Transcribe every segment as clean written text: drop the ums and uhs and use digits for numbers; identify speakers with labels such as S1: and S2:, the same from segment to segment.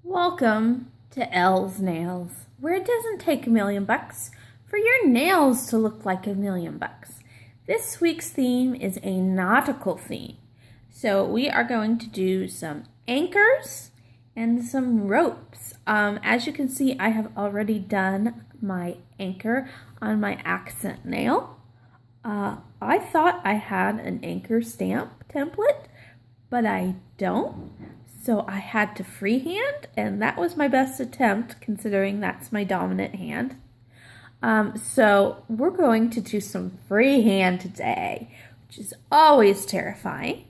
S1: Welcome to Elle's Nails, where it doesn't take $1,000,000 for your nails to look like $1,000,000. This week's theme is a nautical theme. So we are going to do some anchors and some ropes. As you can see, I have already done my anchor on my accent nail. I thought I had an anchor stamp template, but I don't. So I had to freehand, and that was my best attempt considering that's my dominant hand. So we're going to do some freehand today, which is always terrifying.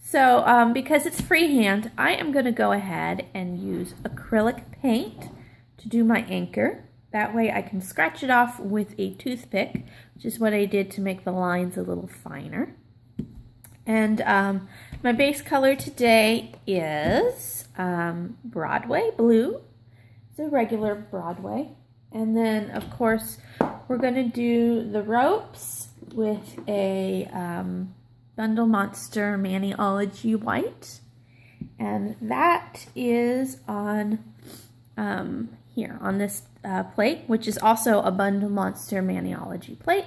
S1: So because it's freehand, I am going to go ahead and use acrylic paint to do my anchor. That way I can scratch it off with a toothpick, which is what I did to make the lines a little finer. And my base color today is Broadway blue. It's a regular Broadway. And then, of course, we're going to do the ropes with a Bundle Monster Maniology white. And that is on here on this plate, which is also a Bundle Monster Maniology plate.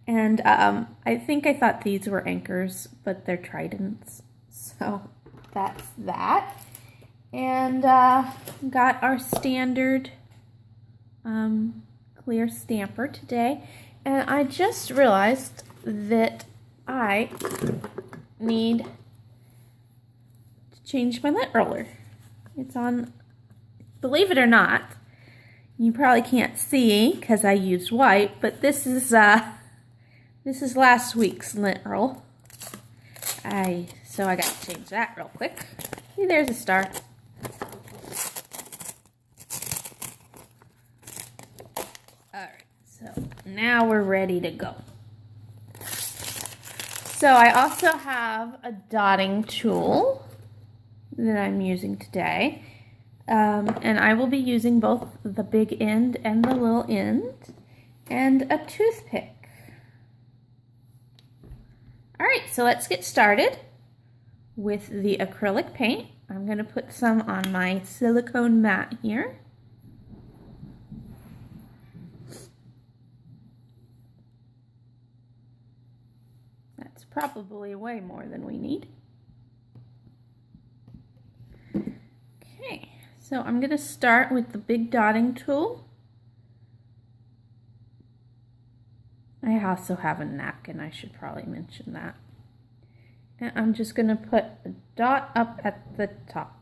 S1: And I thought these were anchors, but they're tridents. So that's that. And got our standard clear stamper today. And I just realized that I need to change my lint roller. It's on, believe it or not, you probably can't see because I used white, but this is last week's lint roll. So I got to change that real quick. See, there's a star. Alright, so now we're ready to go. So I also have a dotting tool that I'm using today. And I will be using both the big end and the little end. And a toothpick. Alright, so let's get started with the acrylic paint. I'm going to put some on my silicone mat here. That's probably way more than we need. Okay, so I'm going to start with the big dotting tool. I also have a napkin, I should probably mention that. And I'm just going to put a dot up at the top.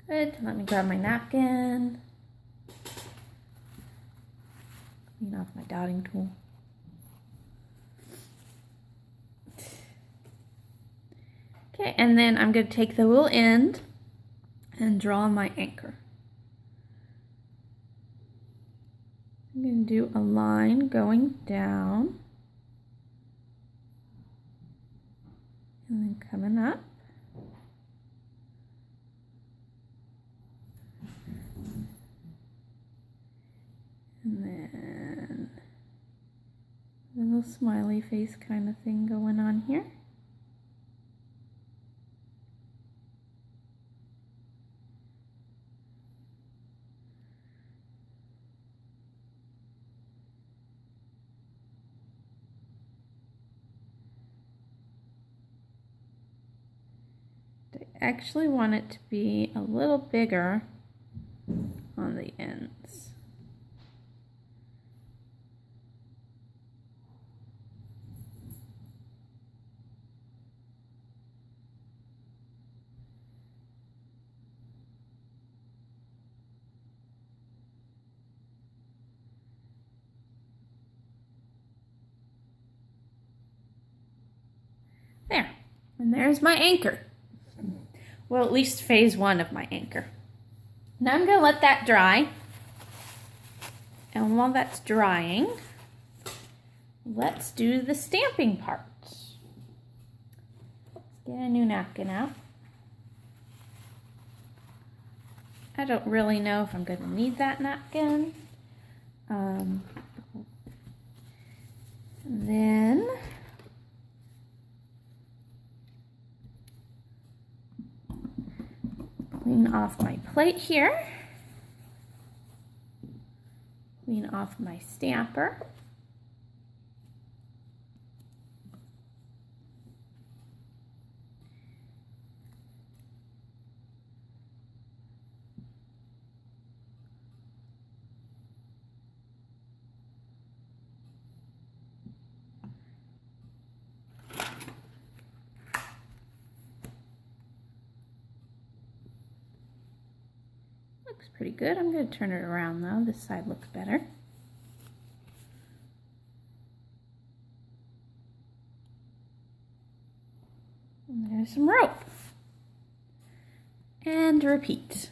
S1: That's good. Let me grab my napkin. Clean off my dotting tool. Okay, and then I'm going to take the little end and draw my anchor. I'm going to do a line going down and then coming up. And then a little smiley face kind of thing going on here. I actually want it to be a little bigger on the ends. There, and there's my anchor. Well, at least phase one of my anchor. Now I'm going to let that dry. And while that's drying, let's do the stamping part. Let's get a new napkin out. I don't really know if I'm going to need that napkin. Then clean off my plate here. Clean off my stamper. Looks pretty good. I'm going to turn it around though. This side looks better. And there's some rope. And repeat.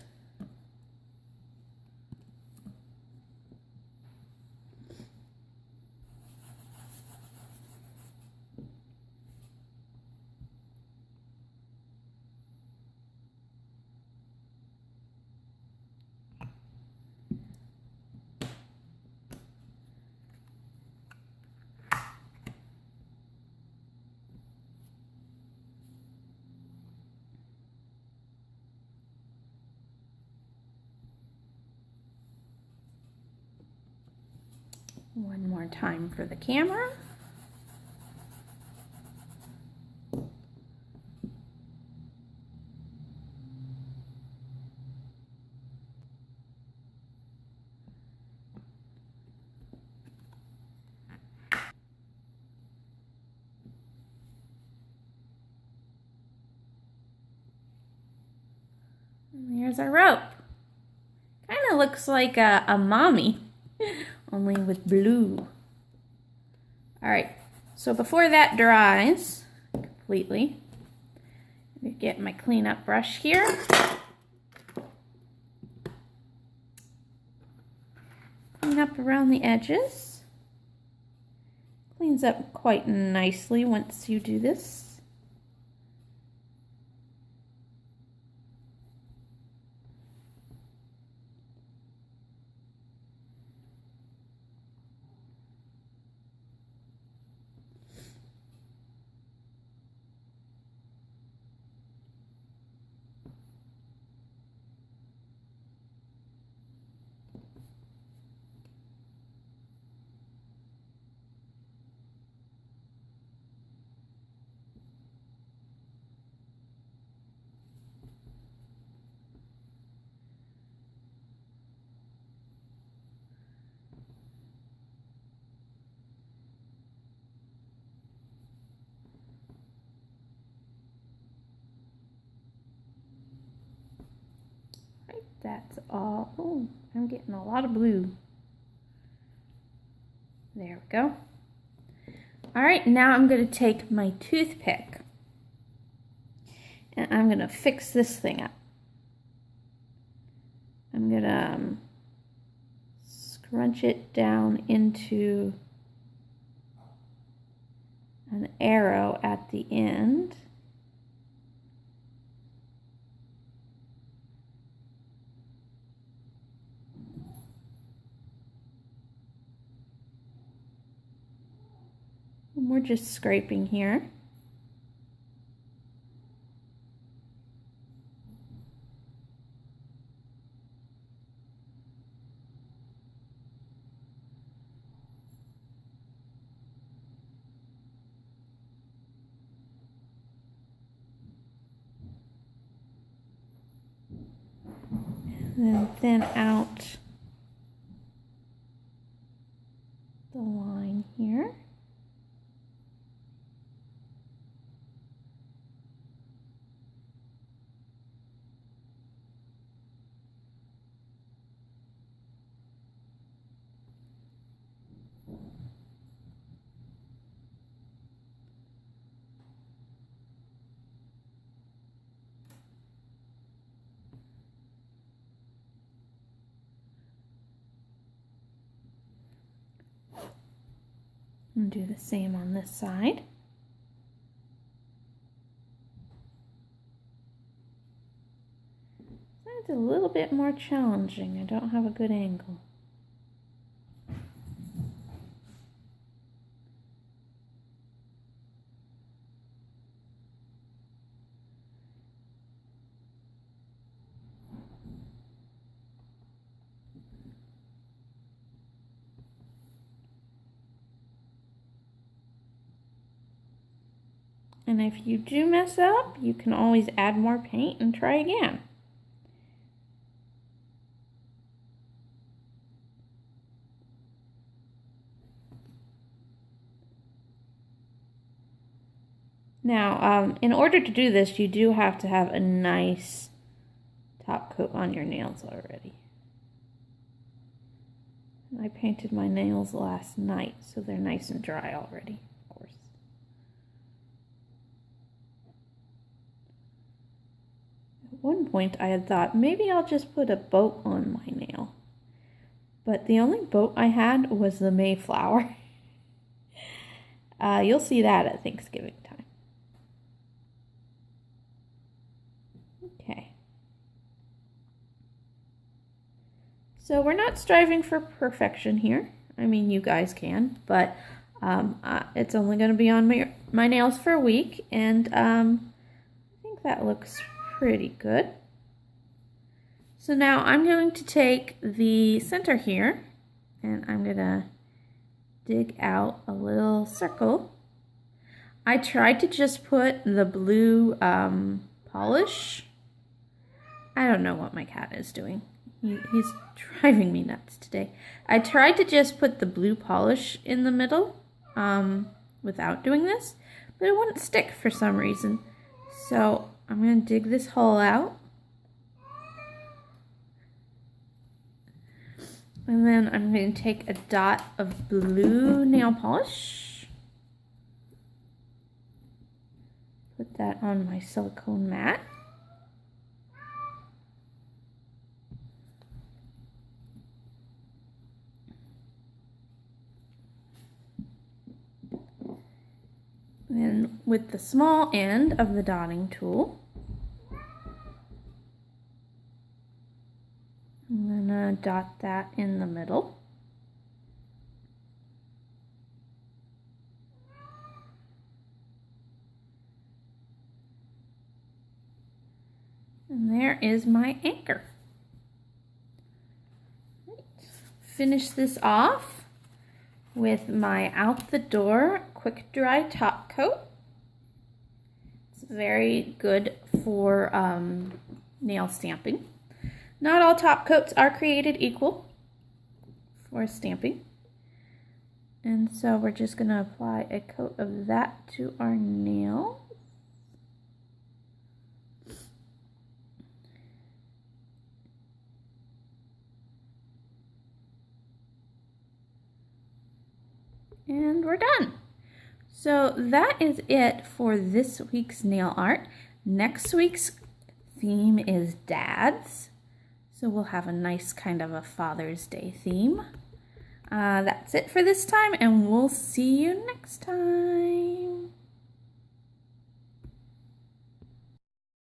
S1: One more time for the camera. And there's our rope. Kind of looks like a mommy, only with blue. All right, so before that dries completely, I'm gonna get my cleanup brush here. Clean up around the edges. Cleans up quite nicely once you do this. That's all. Oh, I'm getting a lot of blue. There we go. All right, now I'm going to take my toothpick and I'm going to fix this thing up. I'm going to scrunch it down into an arrow at the end. And we're just scraping here. And then thin out the line here. And do the same on this side. It's a little bit more challenging. I don't have a good angle. And if you do mess up, you can always add more paint and try again. Now, in order to do this, you do have to have a nice top coat on your nails already. I painted my nails last night, so they're nice and dry already, of course. At one point, I had thought, maybe I'll just put a boat on my nail. But the only boat I had was the Mayflower. You'll see that at Thanksgiving time. Okay. So we're not striving for perfection here. I mean, you guys can, but it's only going to be on my nails for a week, and I think that looks pretty good. So now I'm going to take the center here, and I'm going to dig out a little circle. I tried to just put the blue polish. I don't know what my cat is doing. He's driving me nuts today. I tried to just put the blue polish in the middle without doing this, but it wouldn't stick for some reason. So I'm going to dig this hole out. And then I'm going to take a dot of blue nail polish. Put that on my silicone mat. And with the small end of the dotting tool, I'm going to dot that in the middle. And there is my anchor. Right. Finish this off with my Out the Door Quick Dry Top Coat. It's very good for nail stamping. Not all top coats are created equal for stamping. And so we're just going to apply a coat of that to our nail. And we're done. So that is it for this week's nail art. Next week's theme is dads. So we'll have a nice kind of a Father's Day theme. That's it for this time, and we'll see you next time.